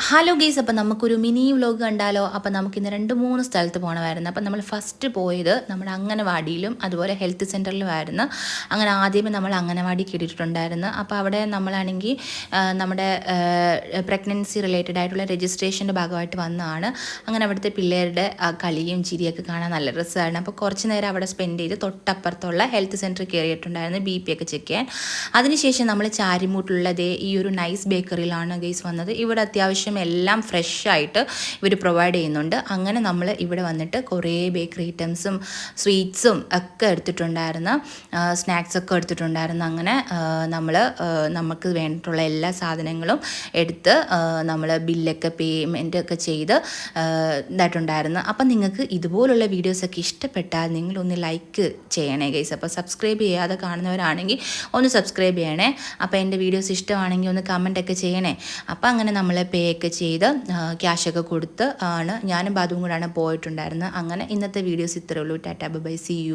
Hello guys, അപ്പോൾ നമുക്കൊരു mini vlog കണ്ടാലോ? അപ്പോൾ നമുക്കിന്ന് 2-3 സ്ഥലത്ത് പോകണമായിരുന്നു. അപ്പോൾ നമ്മൾ ഫസ്റ്റ് പോയത് നമ്മുടെ അംഗനവാടിയിലും അതുപോലെ ഹെൽത്ത് സെൻറ്ററിലുമായിരുന്നു. അങ്ങനെ ആദ്യമേ നമ്മൾ അംഗനവാടി കേട്ടിട്ടുണ്ടായിരുന്നു. അപ്പോൾ അവിടെ നമ്മളാണെങ്കിൽ നമ്മുടെ പ്രഗ്നൻസി റിലേറ്റഡ് ആയിട്ടുള്ള രജിസ്ട്രേഷൻ്റെ ഭാഗമായിട്ട് വന്നതാണ്. അങ്ങനെ അവിടുത്തെ പിള്ളേരുടെ കളിയും ചിരിയൊക്കെ കാണാൻ നല്ല രസമാണ്. അപ്പോൾ കുറച്ച് നേരം അവിടെ സ്പെൻഡ് ചെയ്ത് തൊട്ടപ്പുറത്തുള്ള ഹെൽത്ത് സെൻറ്ററിൽ കയറിയിട്ടുണ്ടായിരുന്നു BP ഒക്കെ ചെക്ക് ചെയ്യാൻ. അതിനുശേഷം നമ്മൾ ചാരിമൂട്ടിലുള്ള ഈ ഒരു നൈസ് ബേക്കറിയിലാണ് ഗെയ്സ് വന്നത്. ഇവിടെ അത്യാവശ്യം എല്ലാം ഫ്രഷ് ആയിട്ട് ഇവർ പ്രൊവൈഡ് ചെയ്യുന്നുണ്ട്. അങ്ങനെ നമ്മൾ ഇവിടെ വന്നിട്ട് കുറേ ബേക്കറി ഐറ്റംസും സ്വീറ്റ്സും ഒക്കെ എടുത്തിട്ടുണ്ടായിരുന്നു, സ്നാക്സ് ഒക്കെ എടുത്തിട്ടുണ്ടായിരുന്നു. അങ്ങനെ നമുക്ക് വേണ്ടിയിട്ടുള്ള എല്ലാ സാധനങ്ങളും എടുത്ത് നമ്മൾ ബില്ലൊക്കെ പേയ്മെൻ്റ് ഒക്കെ ചെയ്ത് ഇതായിട്ടുണ്ടായിരുന്നു. അപ്പം നിങ്ങൾക്ക് ഇതുപോലുള്ള വീഡിയോസൊക്കെ ഇഷ്ടപ്പെട്ടാൽ നിങ്ങളൊന്ന് ലൈക്ക് ചെയ്യണേ ഗൈസ്. അപ്പോൾ സബ്സ്ക്രൈബ് ചെയ്യാതെ കാണുന്നവരാണെങ്കിൽ ഒന്ന് സബ്സ്ക്രൈബ് ചെയ്യണേ. അപ്പോൾ എൻ്റെ വീഡിയോസ് ഇഷ്ടമാണെങ്കിൽ ഒന്ന് കമൻറ്റൊക്കെ ചെയ്യണേ. അപ്പോൾ അങ്ങനെ നമ്മൾ പേ ഒക്കെ ചെയ്ത് ക്യാഷൊക്കെ കൊടുത്ത് ആണ് ഞാനും ബാദുവും കൂടാണ് പോയിട്ടുണ്ടായിരുന്നത്. അങ്ങനെ ഇന്നത്തെ വീഡിയോസ് ഇത്രയേ ഉള്ളൂ. Tata bye, see U.